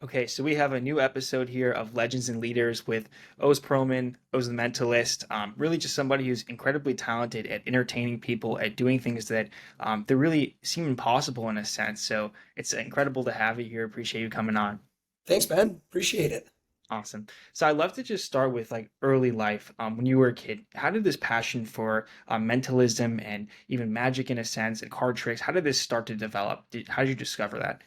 Okay, so we have a new episode here of Legends and Leaders with Oz Pearlman, Oz the Mentalist. Really, just somebody who's incredibly talented at entertaining people, at doing things that that really seem impossible in a sense. So it's incredible to have you here. Appreciate you coming on. Thanks, Ben. Appreciate it. Awesome. So I'd love to just start with like early life. When you were a kid, how did this passion for mentalism and even magic in a sense and card tricks, how did this start to develop? How did you discover that?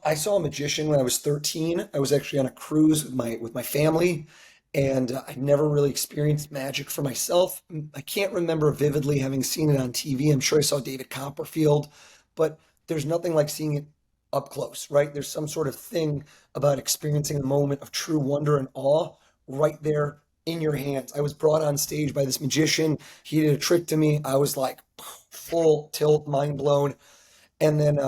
I saw a magician when I was 13. I was actually on a cruise with my family, and I never really experienced magic for myself. I can't remember vividly having seen it on TV. I'm sure I saw David Copperfield, but there's nothing like seeing it up close, right? There's some sort of thing about experiencing a moment of true wonder and awe right there in your hands. I was brought on stage by this magician. He did a trick to me. I was like full tilt, mind blown. And then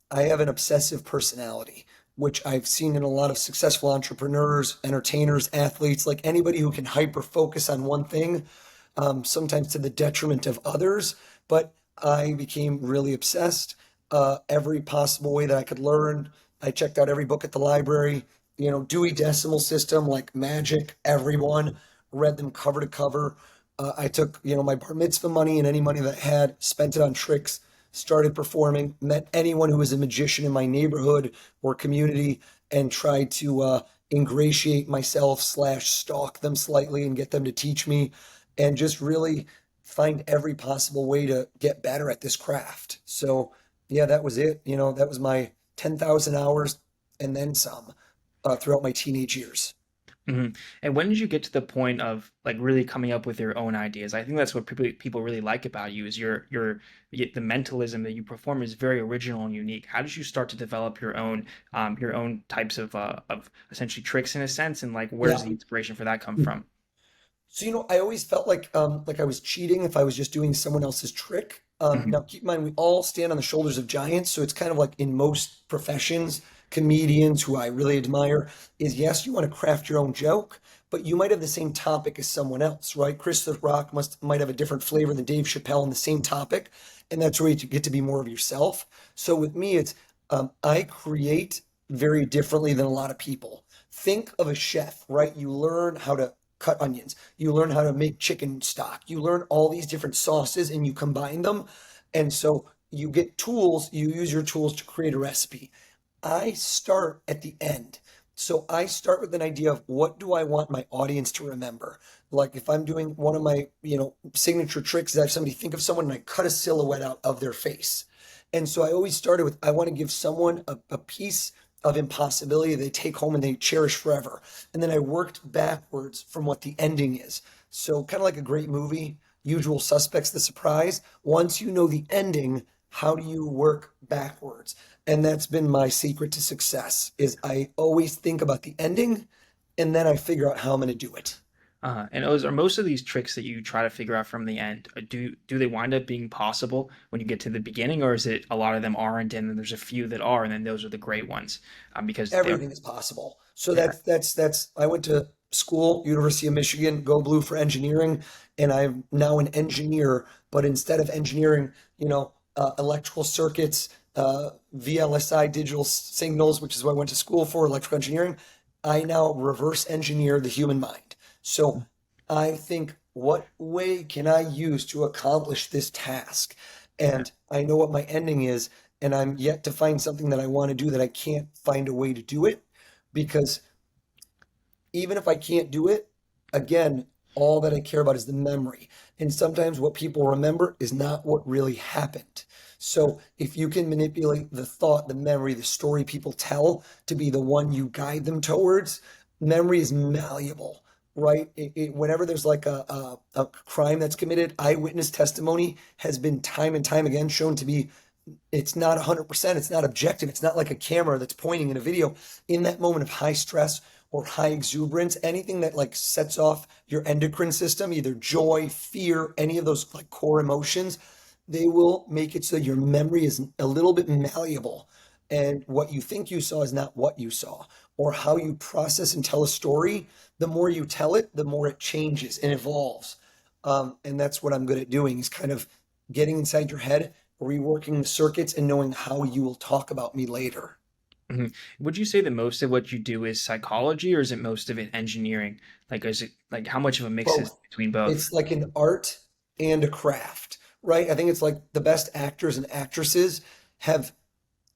I have an obsessive personality, which I've seen in a lot of successful entrepreneurs, entertainers, athletes, like anybody who can hyper focus on one thing, sometimes to the detriment of others. But I became really obsessed. Every possible way that I could learn. I checked out every book at the library, Dewey Decimal System, like magic, everyone, read them cover to cover. I took, my bar mitzvah money and any money that I had, spent it on tricks, started performing, met anyone who was a magician in my neighborhood or community, and tried to ingratiate myself slash stalk them slightly and get them to teach me, and just really find every possible way to get better at this craft. So yeah, that was it. That was my 10,000 hours and then some throughout my teenage years. Hmm. And when did you get to the point of like really coming up with your own ideas? I think that's what people really like about you is the mentalism that you perform is very original and unique. How did you start to develop your own types of essentially tricks in a sense, and like where does Yeah. the inspiration for that come from? So, I always felt like I was cheating if I was just doing someone else's trick. Hmm. Now, keep in mind, we all stand on the shoulders of giants, so it's kind of like in most professions, comedians who I really admire, is yes, you want to craft your own joke, but you might have the same topic as someone else, right? Chris the Rock might have a different flavor than Dave Chappelle on the same topic, and that's where you get to be more of yourself. So with me, it's I create very differently than a lot of people. Think of a chef, right? You learn how to cut onions. You learn how to make chicken stock. You learn all these different sauces and you combine them. And so you get tools, you use your tools to create a recipe. I start at the end. So I start with an idea of what do I want my audience to remember? Like if I'm doing one of my, signature tricks is I have somebody think of someone and I cut a silhouette out of their face. And so I always started with I want to give someone a piece of impossibility they take home and they cherish forever. And then I worked backwards from what the ending is. So kind of like a great movie, Usual Suspects, The Surprise. Once you know the ending, how do you work backwards? And that's been my secret to success is I always think about the ending and then I figure out how I'm going to do it. And those are most of these tricks that you try to figure out from the end. Do they wind up being possible when you get to the beginning, or is it a lot of them aren't, and then there's a few that are, and then those are the great ones because they're Everything is possible. So yeah. that's I went to school, University of Michigan, go blue for engineering, and I'm now an engineer, but instead of engineering, electrical circuits, VLSI digital signals, which is what I went to school for, electrical engineering, I now reverse engineer the human mind. So I think, what way can I use to accomplish this task? And I know what my ending is, and I'm yet to find something that I want to do that I can't find a way to do it because even if I can't do it, again, all that I care about is the memory. And sometimes what people remember is not what really happened. So if you can manipulate the thought, the memory, the story people tell to be the one you guide them towards, memory is malleable, right? Whenever there's like a crime that's committed, eyewitness testimony has been time and time again shown to be it's not 100%, it's not objective, it's not like a camera that's pointing in a video. In that moment of high stress or high exuberance, anything that like sets off your endocrine system, either joy, fear, any of those like core emotions, they will make it so your memory is a little bit malleable. And what you think you saw is not what you saw, or how you process and tell a story. The more you tell it, the more it changes and evolves. And that's what I'm good at doing is kind of getting inside your head, reworking the circuits, and knowing how you will talk about me later. Mhm. Would you say that most of what you do is psychology, or is it most of it engineering? Like, is it like how much of a mix is Both. between both? It's like an art and a craft, right? I think it's like the best actors and actresses have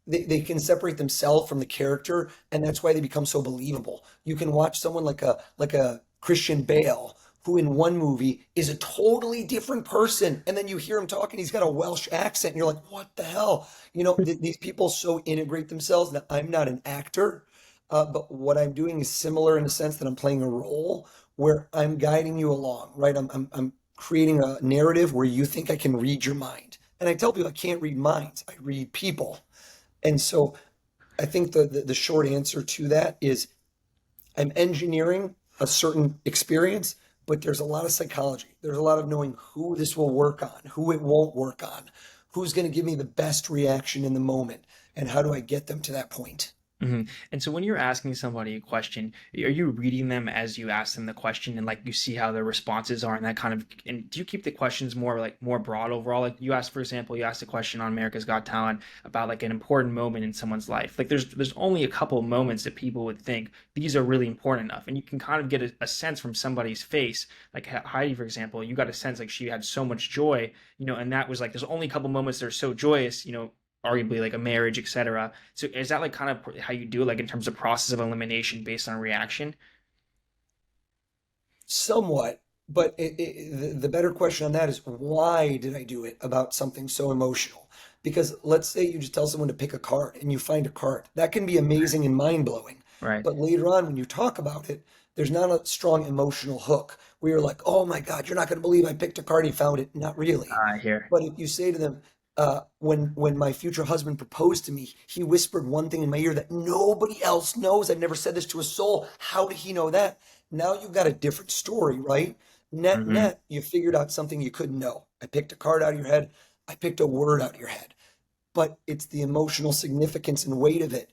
they can separate themselves from the character, and that's why they become so believable. You can watch someone like a Christian Bale, who in one movie is a totally different person, and then you hear him talking, he's got a Welsh accent, and you're like, what the hell? These people so integrate themselves. Now, I'm not an actor, but what I'm doing is similar in the sense that I'm playing a role where I'm guiding you along, right? I'm creating a narrative where you think I can read your mind. And I tell people I can't read minds, I read people. And so I think the short answer to that is I'm engineering a certain experience, but there's a lot of psychology. There's a lot of knowing who this will work on, who it won't work on, who's going to give me the best reaction in the moment, and how do I get them to that point. Hmm. And so when you're asking somebody a question, are you reading them as you ask them the question and like you see how their responses are and that kind of, and do you keep the questions more like more broad overall? Like you asked, for example, you asked a question on America's Got Talent about like an important moment in someone's life. Like there's only a couple of moments that people would think these are really important enough. And you can kind of get a sense from somebody's face. Like Heidi, for example, you got a sense like she had so much joy, and that was like there's only a couple moments that are so joyous, arguably like a marriage, etc. So is that like kind of how you do it, like in terms of process of elimination based on reaction? Somewhat, but the better question on that is why did I do it about something so emotional? Because let's say you just tell someone to pick a card and you find a card. That can be amazing and mind-blowing. Right. But later on, when you talk about it, there's not a strong emotional hook where you're like, oh my God, you're not going to believe I picked a card and you found it. Not really. I hear. But if you say to them, when my future husband proposed to me, he whispered one thing in my ear that nobody else knows. I've never said this to a soul. How did he know that? Now you've got a different story, right? Net, Hmm. net, you figured out something you couldn't know. I picked a card out of your head. I picked a word out of your head. But it's the emotional significance and weight of it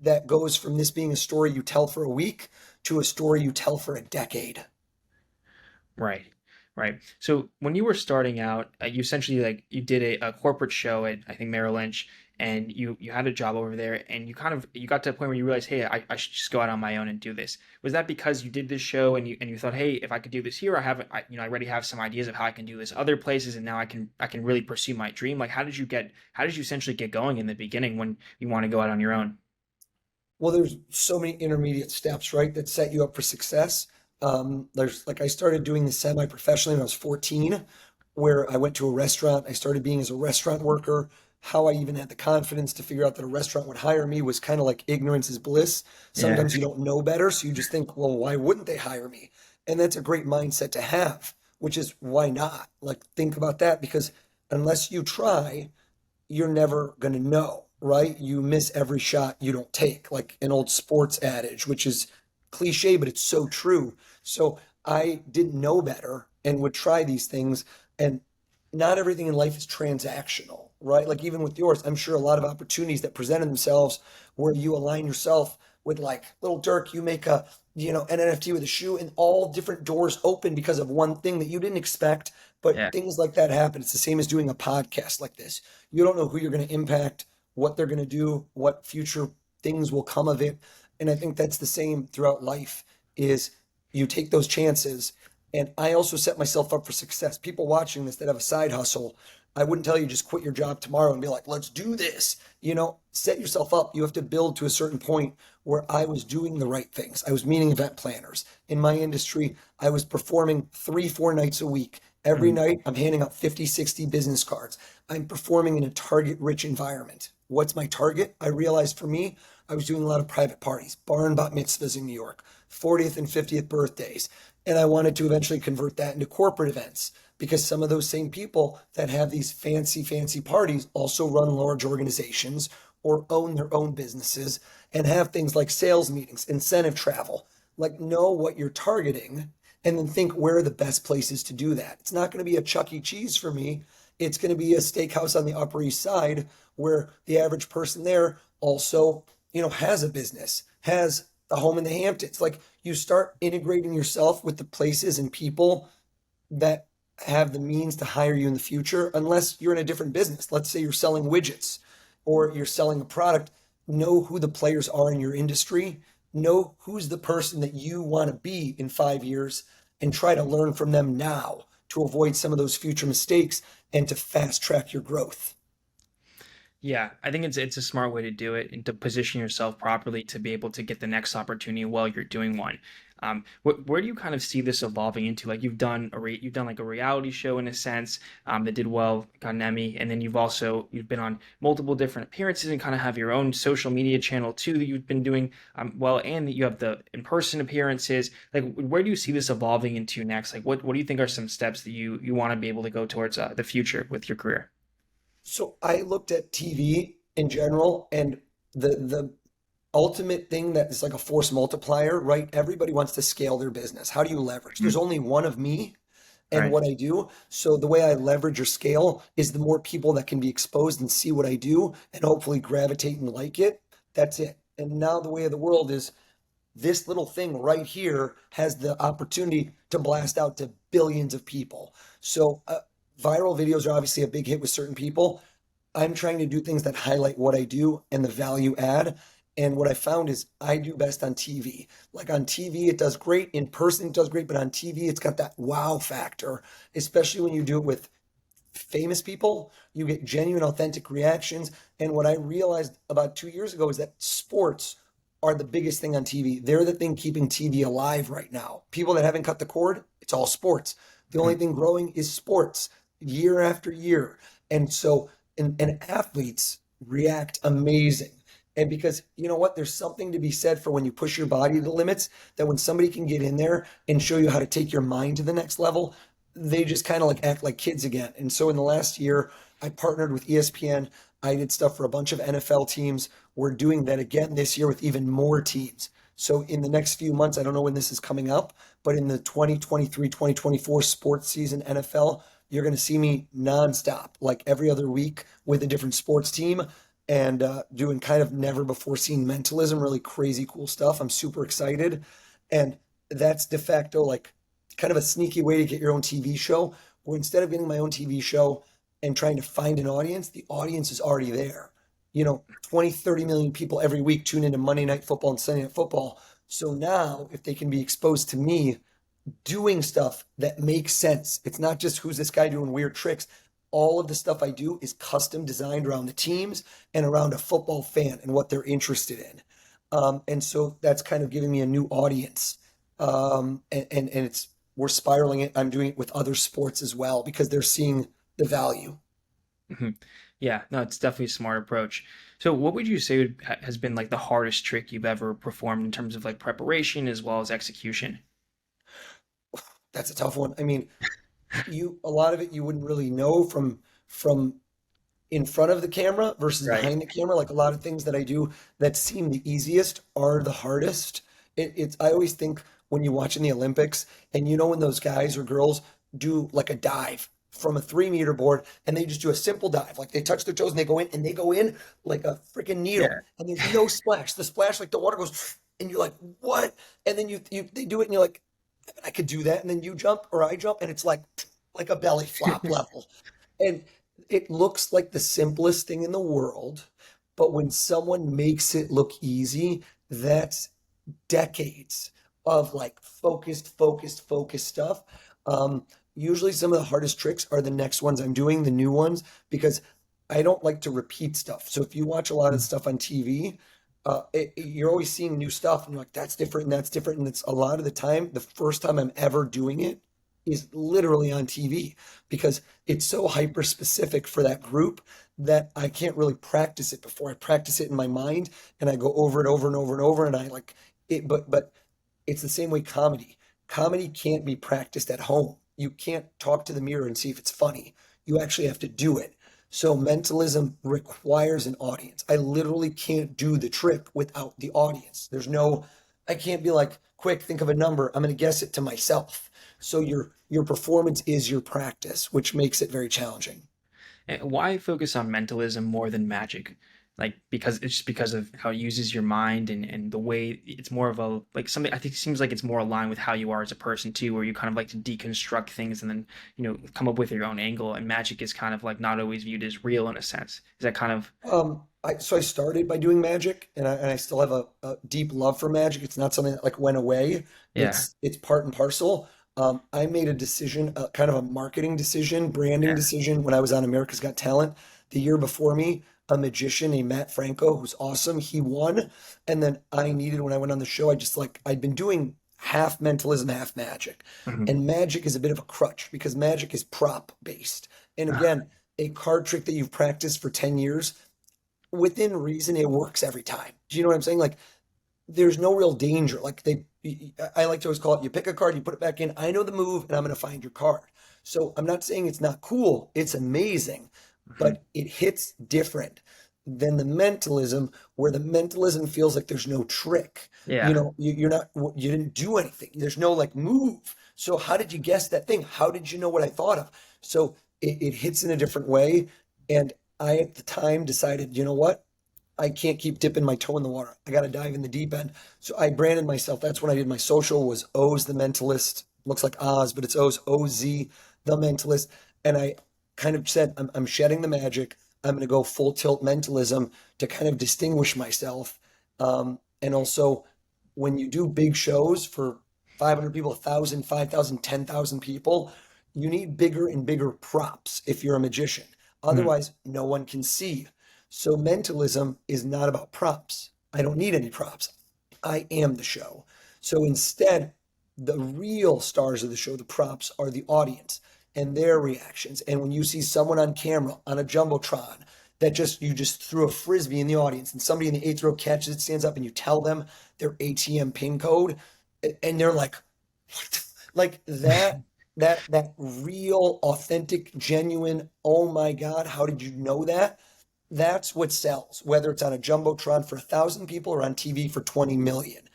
that goes from this being a story you tell for a week to a story you tell for a decade. Right. Right. So when you were starting out, you essentially like you did a corporate show at I think Merrill Lynch, and you had a job over there, and you got to a point where you realized, hey, I should just go out on my own and do this. Was that because you did this show and you thought, hey, if I could do this here, I already have some ideas of how I can do this other places, and now I can really pursue my dream. Like how did you essentially get going in the beginning when you want to go out on your own? Well, there's so many intermediate steps, right, that set you up for success. There's like I started doing this semi-professionally when I was 14, where I went to a restaurant. I started being as a restaurant worker. How I even had the confidence to figure out that a restaurant would hire me was kind of like ignorance is bliss. Yeah. Sometimes you don't know better, so you just think, well, why wouldn't they hire me? And that's a great mindset to have, which is why not? Like think about that because unless you try, you're never going to know, right? You miss every shot you don't take, like an old sports adage, which is cliche, but it's so true. So I didn't know better and would try these things. And not everything in life is transactional, right? Like even with yours, I'm sure a lot of opportunities that presented themselves where you align yourself with like little Dirk, you make an NFT with a shoe and all different doors open because of one thing that you didn't expect. But Yeah. things like that happen. It's the same as doing a podcast like this. You don't know who you're going to impact, what they're going to do, what future things will come of it. And I think that's the same throughout life is you take those chances. And I also set myself up for success. People watching this that have a side hustle, I wouldn't tell you just quit your job tomorrow and be like, let's do this. Set yourself up. You have to build to a certain point where I was doing the right things. I was meeting event planners. In my industry, I was performing 3, 4 nights a week. Every Mhm. night, I'm handing out 50, 60 business cards. I'm performing in a target rich environment. What's my target? I realized for me, I was doing a lot of private parties, bar and bat mitzvahs in New York, 40th and 50th birthdays. And I wanted to eventually convert that into corporate events because some of those same people that have these fancy, fancy parties also run large organizations or own their own businesses and have things like sales meetings, incentive travel. Like, know what you're targeting and then think where are the best places to do that. It's not going to be a Chuck E. Cheese for me. It's going to be a steakhouse on the Upper East Side where the average person there also, has a business, has a home in the Hamptons. Like you start integrating yourself with the places and people that have the means to hire you in the future, unless you're in a different business. Let's say you're selling widgets or you're selling a product. know who the players are in your industry, know who's the person that you want to be in 5 years, and try to learn from them now to avoid some of those future mistakes and to fast track your growth. Yeah, I think it's a smart way to do it and to position yourself properly to be able to get the next opportunity while you're doing one. Where do you kind of see this evolving into? Like you've done like a reality show in a sense that did well, got an Emmy, and then you've been on multiple different appearances and kind of have your own social media channel too that you've been doing well, and that you have the in-person appearances. Like where do you see this evolving into next? Like what do you think are some steps that you want to be able to go towards the future with your career? So I looked at TV in general, and the ultimate thing that is like a force multiplier, right? Everybody wants to scale their business. How do you leverage? There's Mhm. only one of me and Right. what I do. So the way I leverage or scale is the more people that can be exposed and see what I do and hopefully gravitate and like it. That's it. And now the way of the world is this little thing right here has the opportunity to blast out to billions of people. So viral videos are obviously a big hit with certain people. I'm trying to do things that highlight what I do and the value add. And what I found is I do best on TV. Like on TV, it does great. In person, it does great. But on TV, it's got that wow factor, especially when you do it with famous people. You get genuine, authentic reactions. And what I realized about 2 years ago is that sports are the biggest thing on TV. They're the thing keeping TV alive right now. People that haven't cut the cord, it's all sports. The only Mhm. thing growing is sports year after year. And so, and athletes react amazing. And because you know what, there's something to be said for when you push your body to the limits, that when somebody can get in there and show you how to take your mind to the next level, they just kind of like act like kids again. And so in the last year, I partnered with ESPN. I did stuff for a bunch of NFL teams. We're doing that again this year with even more teams. So in the next few months, I don't know when this is coming up, but in the 2023-2024 sports season NFL, you're going to see me nonstop, like every other week with a different sports team and doing kind of never before seen mentalism, really crazy cool stuff. I'm super excited. And that's de facto like kind of a sneaky way to get your own TV show, where instead of getting my own TV show and trying to find an audience, the audience is already there. 20, 30 million people every week tune into Monday Night Football and Sunday Night Football. So now, if they can be exposed to me doing stuff that makes sense, it's not just who's this guy doing weird tricks. All of the stuff I do is custom designed around the teams and around a football fan and what they're interested in. And so that's kind of giving me a new audience. And it's we're spiraling it. I'm doing it with other sports as well because they're seeing the value. Mhm. Yeah, no, it's definitely a smart approach. So, what would you say has been like the hardest trick you've ever performed in terms of like preparation as well as execution? That's a tough one. I mean, you a lot of it you wouldn't really know from in front of the camera versus Right. behind the camera. Like a lot of things that I do that seem the easiest are the hardest. It's I always think when you watch in the Olympics and when those guys or girls do like a dive from a 3 meter board and they just do a simple dive, like they touch their toes and they go in like a freaking needle Yeah. and there's no splash. The splash, like the water goes and you're like, what? And then you they do it and you're like, I could do that. And then you jump or I jump and it's like a belly flop level. And it looks like the simplest thing in the world, but when someone makes it look easy, that's decades of like focused stuff. Usually some of the hardest tricks are the next ones I'm doing, the new ones, because I don't like to repeat stuff. So if you watch a lot of stuff on TV, you're always seeing new stuff and you're like, that's different and that's different. And it's a lot of the time, the first time I'm ever doing it is literally on TV because it's so hyper specific for that group that I can't really practice it before. I practice it in my mind and I go over and over and over and over and I like it, but it's the same way comedy. Comedy can't be practiced at home. You can't talk to the mirror and see if it's funny. You actually have to do it. So mentalism requires an audience. I literally can't do the trick without the audience. I can't be like, quick, think of a number. I'm going to guess it to myself. So your performance is your practice, which makes it very challenging. Why focus on mentalism more than magic? like because it's just because of how it uses your mind and the way it's more of a like something I think it seems like it's more aligned with how you are as a person too, where you kind of like to deconstruct things and then come up with your own angle. And magic is kind of like not always viewed as real in a sense. Is that kind of I started by doing magic, and I still have a deep love for magic. It's not something that like went away. yeah It's part and parcel. I made a decision, kind of a marketing decision, branding yeah decision when I was on America's Got Talent the year before me. A magician named Matt Franco, who's awesome. He won, and then I needed when I went on the show. I just like I'd been doing half mentalism, half magic, hmm and magic is a bit of a crutch because magic is prop based. And again, a card trick that you've practiced for 10 years within reason, it works every time. Do you know what I'm saying? Like, there's no real danger. Like I like to always call it, you pick a card, you put it back in. I know the move, and I'm going to find your card. So I'm not saying it's not cool. It's amazing, hmm but it hits different than the mentalism, where the mentalism feels like there's no trick. You yeah know, you're not, you didn't do anything. There's no like move. So how did you guess that thing? How did you know what I thought of? So it hits in a different way. And I, at the time, decided, you know what? I can't keep dipping my toe in the water. I got to dive in the deep end. So I branded myself. That's when I did my social was O's the Mentalist. Looks like Oz, but it's OZ the Mentalist. And I kind of said, I'm shedding the magic. I'm going to go full tilt mentalism to kind of distinguish myself. And also, when you do big shows for 500 people, 1,000, 5,000, 10,000 people, you need bigger and bigger props if you're a magician. hmm Otherwise, no one can see. So mentalism is not about props. I don't need any props. I am the show. So instead, the real stars of the show, the props, are the audience and their reactions. And when you see someone on camera on a jumbotron that just you just threw a frisbee in the audience and somebody in the eighth row catches it, stands up, and you tell them their ATM pin code, and they're like, what? Like that real, authentic, genuine, oh my God, how did you know that? That's what sells, whether it's on a jumbotron for 1,000 people or on TV for 20 million.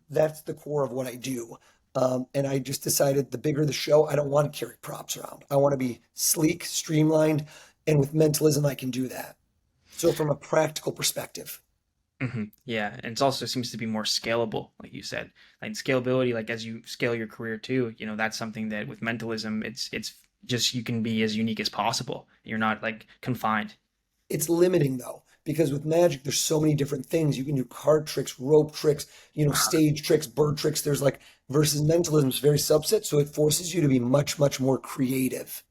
That's the core of what I do. And I just decided the bigger the show, I don't want to carry props around. I want to be sleek, streamlined, and with mentalism, I can do that. So, from a practical perspective, Yeah, and it also seems to be more scalable, like you said. Like scalability, like as you scale your career too, that's something that with mentalism, it's just you can be as unique as possible. You're not like confined. it's limiting though, because with magic, there's so many different things. You can do card tricks, rope tricks, stage tricks, bird tricks. There's like, versus mentalism is very subset. So, it forces you to be much, much more creative.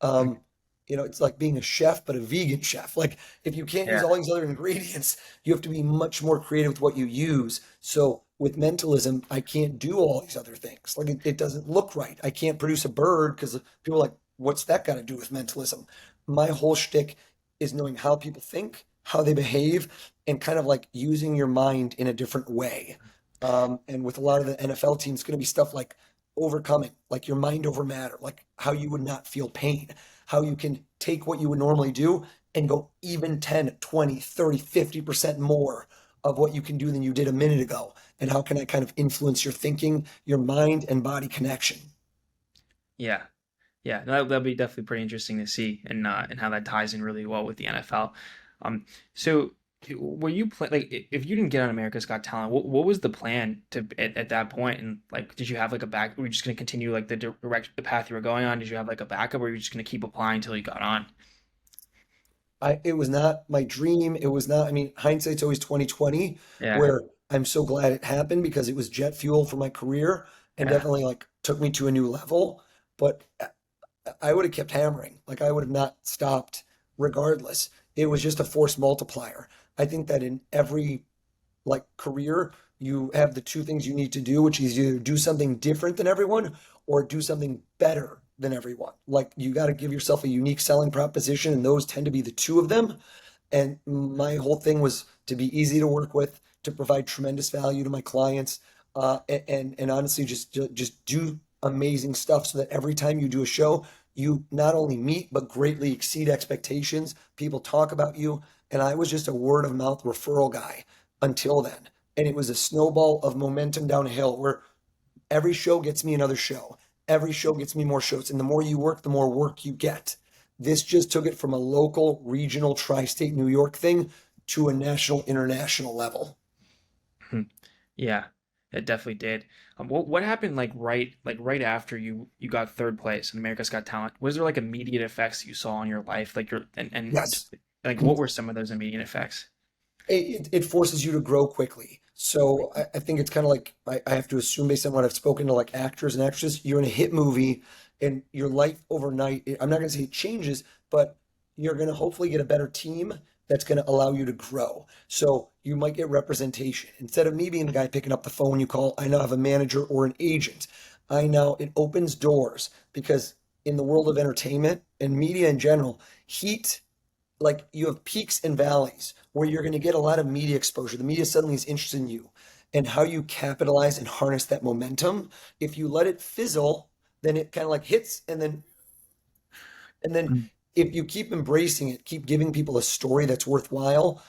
Um, it's like being a chef, but a vegan chef. Like if you can't use Yeah. all these other ingredients, you have to be much more creative with what you use. So with mentalism, I can't do all these other things. Like it doesn't look right. I can't produce a bird because people are like, what's that got to do with mentalism? My whole shtick is knowing how people think, how they behave, and kind of like using your mind in a different way. And with a lot of the NFL teams, it's going to be stuff like overcoming, like your mind over matter, like how you would not feel pain, how you can take what you would normally do and go even 10, 20, 30, 50% more of what you can do than you did a minute ago. And how can I kind of influence your thinking, your mind and body connection? Yeah. Yeah, that'll be definitely pretty interesting to see, and how that ties in really well with the NFL. So were you play like if you didn't get on America's Got Talent, what was the plan at that point? And like, did you have like a back? Were you just gonna continue like the path you were going on? Did you have like a backup, or were you just gonna keep applying until you got on? It was not my dream. It was not, I mean, hindsight's always 2020, Yeah, where I'm so glad it happened because it was jet fuel for my career and yeah, definitely like took me to a new level. But I would have kept hammering. Like I would have not stopped regardless. It was just a force multiplier. I think that in every like career, you have the two things you need to do, which is either do something different than everyone or do something better than everyone. Like you got to give yourself a unique selling proposition, and those tend to be the two of them. And my whole thing was to be easy to work with, to provide tremendous value to my clients, and honestly, just do amazing stuff so that every time you do a show, you not only meet but greatly exceed expectations. People talk about you, and I was just a word of mouth referral guy until then. And it was a snowball of momentum down a hill where every show gets me another show. Every show gets me more shows. And the more you work, the more work you get. This just took it from a local, regional, tri state New York thing to a national, international level. Hmm. Yeah, it definitely did. What happened like right after you got third place in America's Got Talent? Was there like immediate effects you saw on your life, like your and Yes. like what were some of those immediate effects? It forces you to grow quickly. So I think it's kind of like I have to assume based on what I've spoken to like actors and actresses, you're in a hit movie and your life overnight, I'm not going to say it changes, but you're going to hopefully get a better team that's going to allow you to grow. So you might get representation. Instead of me being the guy picking up the phone you call, I now have a manager or an agent. It opens doors because in the world of entertainment and media in general, heat like you have peaks and valleys where you're going to get a lot of media exposure. The media suddenly is interested in you and how you capitalize and harness that momentum. If you let it fizzle, then it kind of like hits and then Mm. if you keep embracing it, keep giving people a story that's worthwhile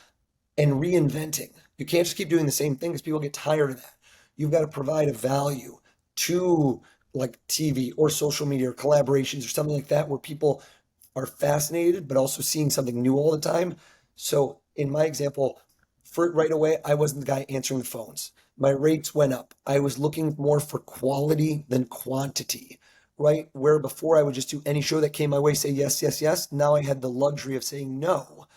and reinventing. You can't just keep doing the same thing because people get tired of that. You've got to provide a value to like TV or social media or collaborations or something like that where people are fascinated but also seeing something new all the time. So in my example, for right away, I wasn't the guy answering the phones. My rates went up. I was looking more for quality than quantity, right? Where before I would just do any show that came my way, say yes, yes, yes. Now I had the luxury of saying no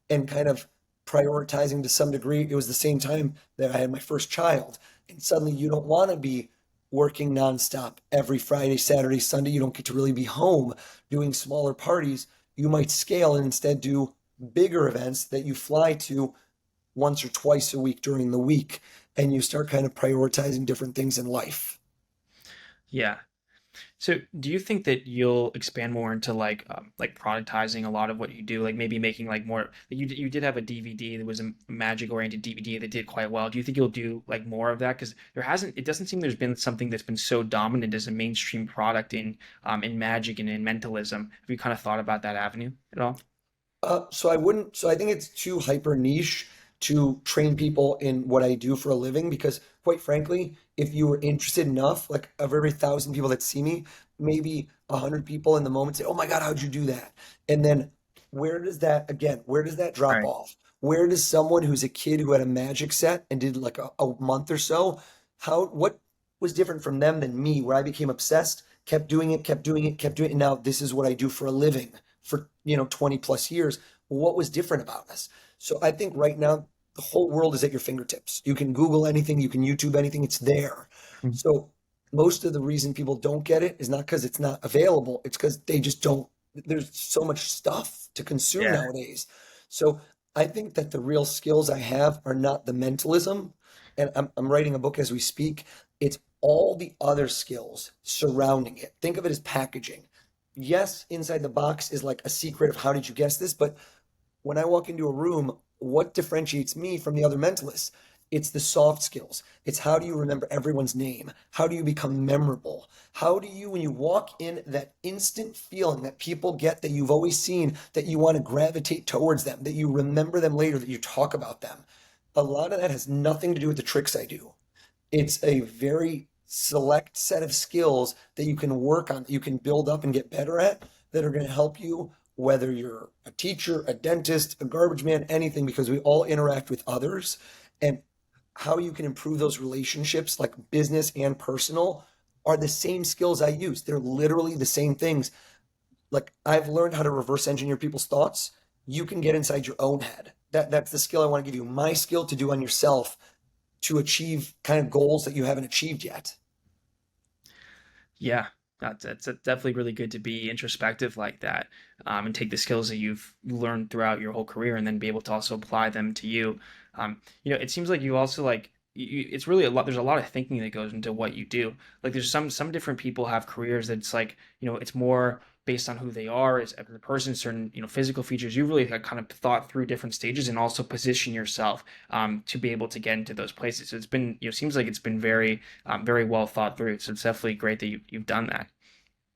and kind of prioritizing to some degree. It was the same time that I had my first child. And suddenly you don't want to be working nonstop every Friday, Saturday, Sunday. You don't get to really be home doing smaller parties. You might scale and instead do bigger events that you fly to once or twice a week during the week. And you start kind of prioritizing different things in life. Yeah. So, do you think that you'll expand more into like productizing a lot of what you do, like maybe making like more? You did have a DVD that was a magic oriented DVD that did quite well. Do you think you'll do like more of that? Because it doesn't seem there's been something that's been so dominant as a mainstream product in magic and in mentalism. Have you kind of thought about that avenue at all? So I wouldn't, so I think it's too hyper niche to train people in what I do for a living because quite frankly, if you were interested enough, like of every 1,000 people that see me, maybe 100 people in the moment say, "Oh my God, how'd you do that?" And then where does that drop Right. off? Where does someone who's a kid who had a magic set and did like a month or so, what was different from them than me, where I became obsessed, kept doing it, kept doing it, kept doing it, and now this is what I do for a living for 20 plus years. What was different about us? So I think right now the whole world is at your fingertips. You can Google anything, you can YouTube anything, it's there. Mhm. So most of the reason people don't get it is not because it's not available, it's because they just don't. There's so much stuff to consume Yeah. nowadays. So I think that the real skills I have are not the mentalism, and I'm writing a book as we speak. It's all the other skills surrounding it. Think of it as packaging. Yes, inside the box is like a secret of how did you guess this, but when I walk into a room, what differentiates me from the other mentalists? It's the soft skills. It's how do you remember everyone's name? How do you become memorable? How do you, when you walk in, that instant feeling that people get that you've always seen, that you want to gravitate towards them, that you remember them later, that you talk about them? A lot of that has nothing to do with the tricks I do. It's a very select set of skills that you can work on, that you can build up and get better at, that are going to help you, whether you're a teacher, a dentist, a garbage man, anything, because we all interact with others. And how you can improve those relationships, like business and personal, are the same skills I use. They're literally the same things. Like I've learned how to reverse engineer people's thoughts. You can get inside your own head. That's the skill I want to give you. My skill to do on yourself to achieve kind of goals that you haven't achieved yet. Yeah, that's definitely really good to be introspective like that, and take the skills that you've learned throughout your whole career, and then be able to also apply them to you. It seems like you also like it's really a lot. There's a lot of thinking that goes into what you do. Like there's some different people have careers that's like it's more based on who they are as a person, certain physical features. You really kind of thought through different stages and also position yourself to be able to get into those places. So it's been seems like it's been very well thought through. So it's definitely great that you've done that.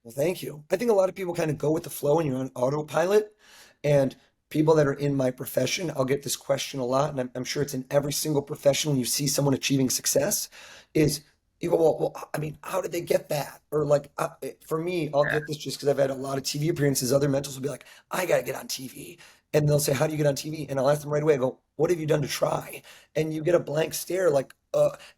Well, thank you. I think a lot of people kind of go with the flow and you're on autopilot. And people that are in my profession, I'll get this question a lot, and I'm sure it's in every single profession when you see someone achieving success, is you go, well, I mean, how did they get that? Or like, for me, I'll Yeah. get this just because I've had a lot of TV appearances. Other mentors will be like, I got to get on TV. And they'll say, "How do you get on TV?" And I'll ask them right away. I go, "What have you done to try?" And you get a blank stare, like,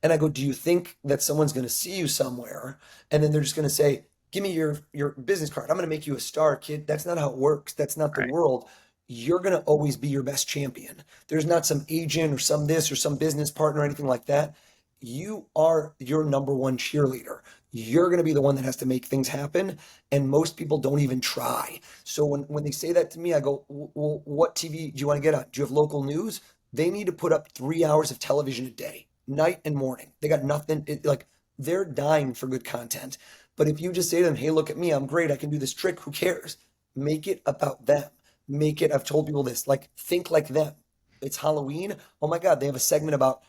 and I go, "Do you think that someone's going to see you somewhere?" And then they're just going to say, "Give me your business card. I'm going to make you a star, kid." That's not how it works. That's not the Right. world. You're going to always be your best champion. There's not some agent or some this or some business partner or anything like that. You are your number one cheerleader. You're going to be the one that has to make things happen. And most people don't even try. So when they say that to me, I go, "Well, what TV do you want to get on? Do you have local news?" They need to put up 3 hours of television a day, night and morning. They got nothing. Like they're dying for good content. But if you just say to them, "Hey, look at me. I'm great. I can do this trick." Who cares? Make it about them. Make it, I've told people this, like, think like them. It's Halloween. Oh my God, they have a segment about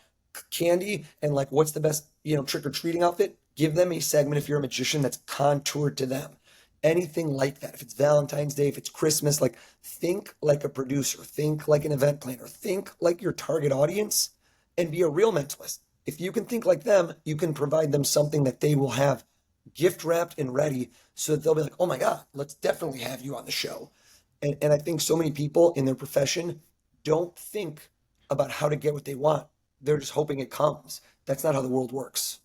candy and like what's the best, trick or treating outfit. Give them a segment if you're a magician that's contoured to them. Anything like that. If it's Valentine's Day, if it's Christmas, like think like a producer, think like an event planner, think like your target audience and be a real mentalist. If you can think like them, you can provide them something that they will have gift wrapped and ready so that they'll be like, "Oh my God, let's definitely have you on the show." And I think so many people in their profession don't think about how to get what they want. They're just hoping it comes. That's not how the world works.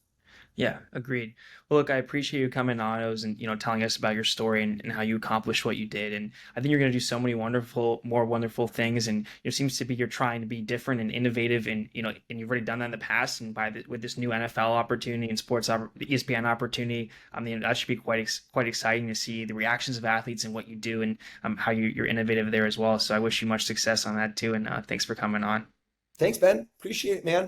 Yeah, agreed. Well, look, I appreciate you coming on, Oz, and telling us about your story and how you accomplished what you did. And I think you're going to do so many more wonderful things. And it seems to be you're trying to be different and innovative, and and you've already done that in the past. And with this new NFL opportunity and the ESPN opportunity, I mean, that should be quite exciting to see the reactions of athletes and what you do, and how you're innovative there as well. So I wish you much success on that too. And thanks for coming on. Thanks, Ben. Appreciate it, man.